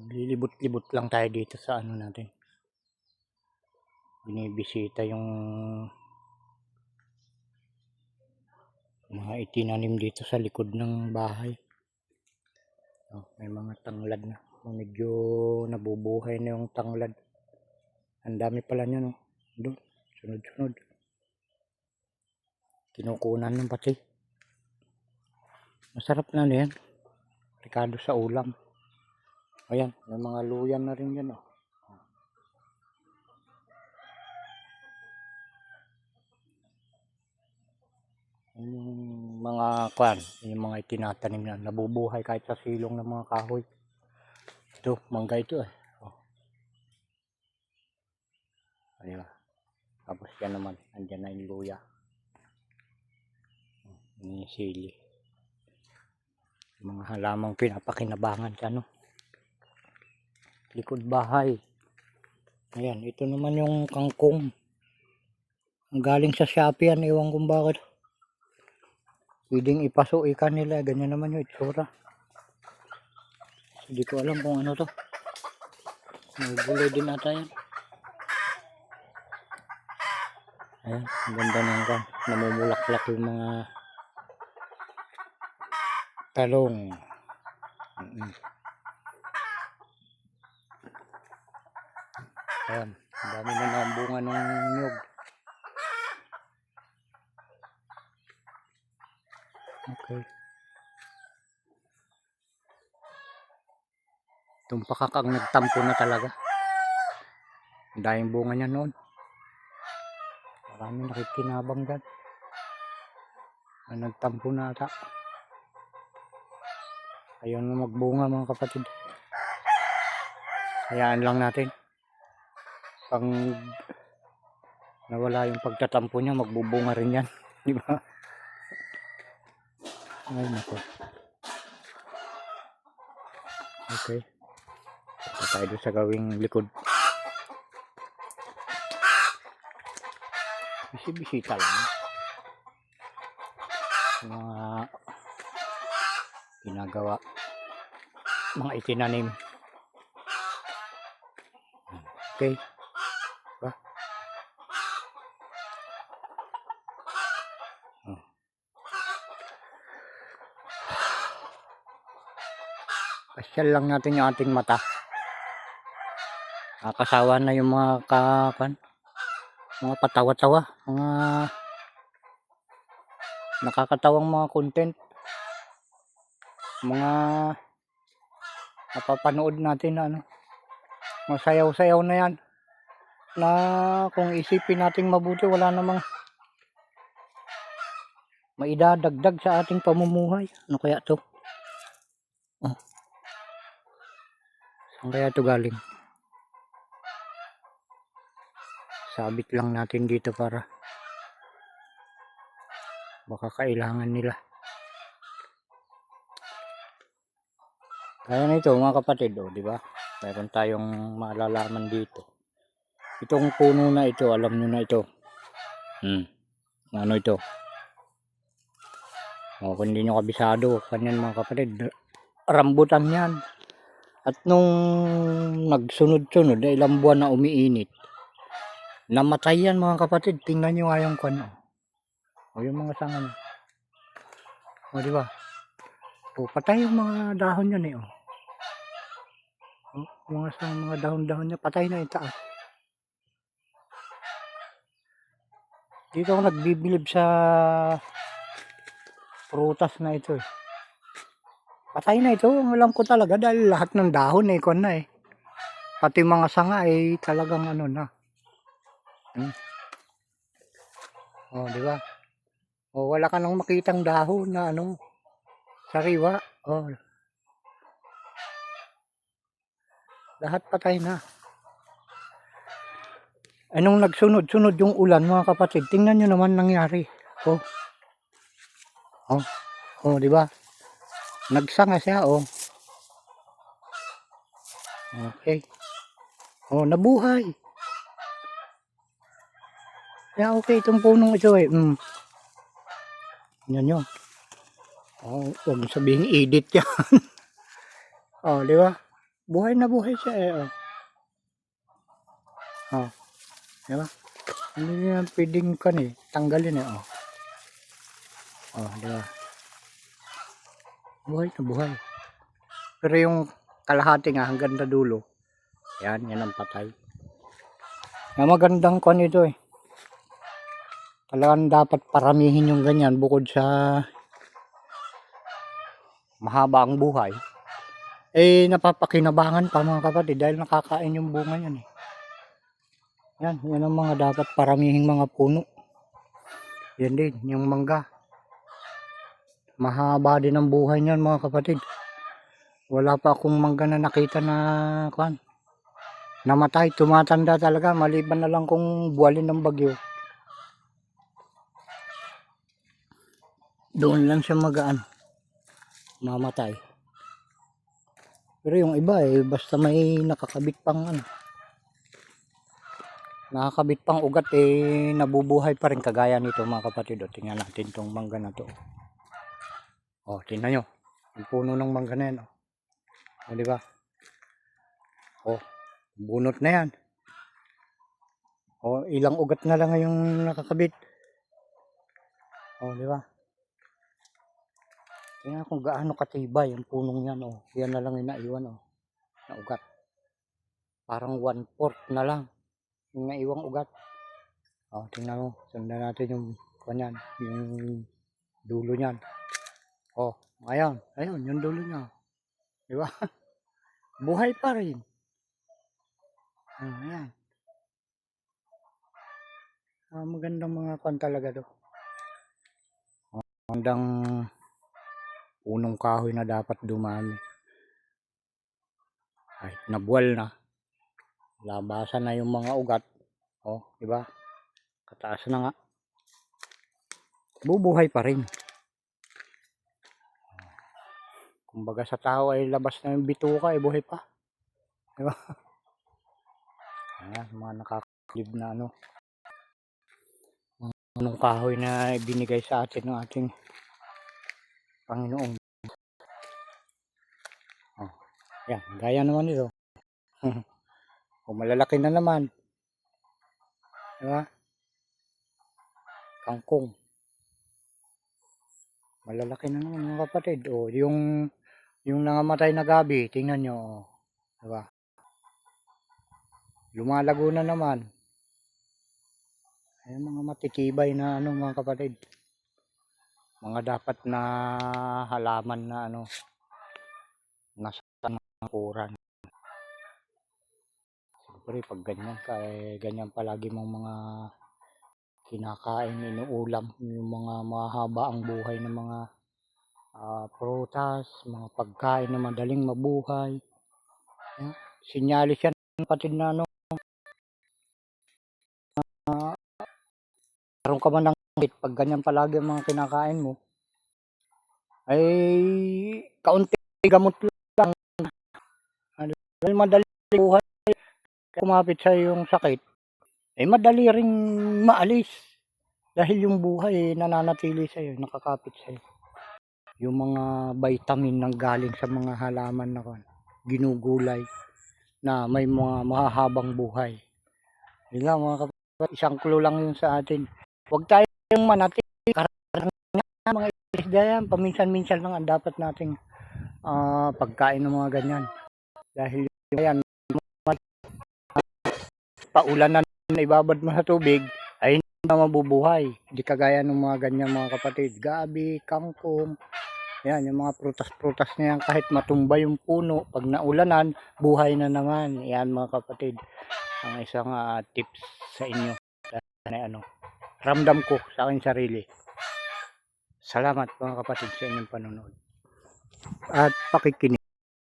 Lilibot-libot lang tayo dito sa ano natin. Binibisita yung mga itinanim dito sa likod ng bahay. May mga tanglad na. Medyo nabubuhay na yung tanglad. Ang dami pala niya, no? Doon, sunod-sunod. Kinukunan ng pati. Masarap na yan. Ricado sa ulam. Ayan, may mga luyan na rin yan, oh. Yung mga kwan, yung mga itinatanim na nabubuhay kahit sa silong ng mga kahoy. Ito, mangga ito eh. Oh. Ayan. Tapos yan naman, andyan na yung luya. Yung sili. Mga halamang pinapakinabangan sa ano. Likod bahay. Ayan, ito naman yung kangkong. Ang galing sa Shopee yan, iwan kung bakit. Pwedeng ipaso ikan nila, ganyan naman yung itsura. Hindi ko alam kung ano to. May gulay din ata yan. Ayan, ang ganda ng kan. Namumulaklak yung mga talong. Ayan, ang dami na nabunga ng nyug. Okay. Itong pakakang nagtampo na talaga. Ang daming bunga niya noon. Marami nakikinabang dyan. Nagtampo na ata. Ayaw na magbunga mga kapatid. Hayaan lang natin. Pag nawala yung pagtatampo niya, magbubunga rin yan. Di ba? Ay nako. Okay. Punta tayo doon sa gawing likod. Bisita lang. Mga ginagawa. Mga itinanim. Okay. Diba? Pasyal lang natin yung ating mata. Nakasawa na yung mga mga patawa-tawa, mga nakakatawang mga content, mga napapanood natin na ano, masayaw-sayaw na yan, na kung isipin natin mabuti wala namang maidadagdag sa ating pamumuhay. Ano kaya to? Oh. Saan kaya to galing? Sabit lang natin dito para baka kailangan nila. Kaya nito mga kapatid, oh, di ba? Meron tayong malalaman dito. Itong puno na ito, alam niyo na ito. Ano ito? Oh, kung hindi nyo kabisado, kanyan mga kapatid, rambutan yan. At nung nagsunod-sunod, ilang buwan na umiinit, namatay yan mga kapatid. Tingnan nyo nga yung kano. O yung mga sanga nyo. O diba? O patay yung mga dahon yan eh. O. O mga dahon-dahon niya, patay na yung taas. Dito ako nagbibilib sa prutas na ito eh. Patay na ito. Alam ko talaga dahil lahat ng dahon eh. Kung na eh. Pati mga sanga eh talagang ano na. O diba? O wala ka nang makitang dahon na ano. Sariwa. O. Lahat patay na. Anong nagsunod-sunod yung ulan mga kapatid? Tingnan nyo naman nangyari. O. O. O diba? Nagsanga siya o. Okay. O nabuhay. Kaya okay itong punong ito eh. Yan yun. Oh, huwag sabihin edit yan. Oh, di ba? Buhay na buhay siya eh. Oh. Oh. Diba? Hindi niya pwedeng kan eh. Tanggalin eh. Oh. Oh, diba? Buhay na buhay. Pero yung kalahati nga hanggang sa dulo. Yan ang patay. Na magandang kan ito eh. Talagang dapat paramihin yung ganyan bukod sa mahaba ang buhay. Eh napapakinabangan pa mga kapatid dahil nakakain yung bunga yan eh. Yan ang mga dapat paramihing mga puno. Yan din, yung mangga. Mahaba din ang buhay niyan mga kapatid. Wala pa akong mangga na nakita na namatay, tumatanda talaga maliban na lang kung buwalin ng bagyo. Doon lang siya magaan. Mamatay. Pero yung iba eh basta may nakakabit pang nakakabit pang ugat eh nabubuhay pa rin kagaya nito mga kapatid. O, tingnan natin tong mangga na to. O, tingnan nyo. Yung puno ng mangga na yan. O, diba? O, bunot na yan. O, ilang ugat na lang yung nakakabit. O, diba? Tingnan kung gaano katibay yung punong yan. O, yan na lang yung naiwan. O, na ugat. Parang 1/4 na lang yung naiwang ugat. O, tingnan mo. Sundan natin yung kanyan. Yung dulo niyan. O, ayun. Ayun, yung dulo niya. Diba? Buhay pa rin. Ayan. Magandang mga kan talaga to. Magandang punong kahoy na dapat dumami. Kahit nabuwal na. Labasan na yung mga ugat. O, diba? Kataas na nga. Bubuhay pa rin. Kumbaga sa tao ay labas na yung bituka ay buhay pa. Diba? Ayan, mga nakakalib na punong kahoy na ibinigay sa atin ng ating Panginoon. Oh, yan, gaya naman ito. O, malalaki na naman. Diba? Kangkong. Malalaki na naman mga kapatid. O, yung nangamatay na gabi, tingnan nyo. O, diba? Lumalago na naman. Ayan mga matitibay na mga kapatid. Mga dapat na halaman na nasa nakuran. Siyempre pag ganyan, kaya ganyan palagi mong mga kinakain, inuulam, yung mga mahaba ang buhay ng mga prutas, mga pagkain na madaling mabuhay. Sinyalis yan kapatid na karon ka man ng pag ganyan palagi ang mga kinakain mo ay kaunti gamot lang. Dahil madali buhay, kumapit sa yung sakit ay madali ring maalis dahil yung buhay nananatili sa iyo, nakakapit sa iyo. Yung mga vitamin nang galing sa mga halaman na ginugulay na may mga mahahabang buhay. Yun lang mga kapatid, isang clue lang yun sa atin. Huwag tayong manatili mga isda yan, paminsan-minsan lang ang dapat nating pagkain ng mga ganyan. Dahil yan, paulan na ibabad mo sa tubig, ay hindi na mabubuhay. Hindi kagaya ng mga ganyan mga kapatid. Gabi, kangkong, yan, yung mga prutas-prutas na yan, kahit matumba yung puno, pag naulanan, buhay na naman. Yan mga kapatid, ang isang tips sa inyo. Ramdam ko sa aking sarili. Salamat mga kapatid sa inyong panonood at pakikinig.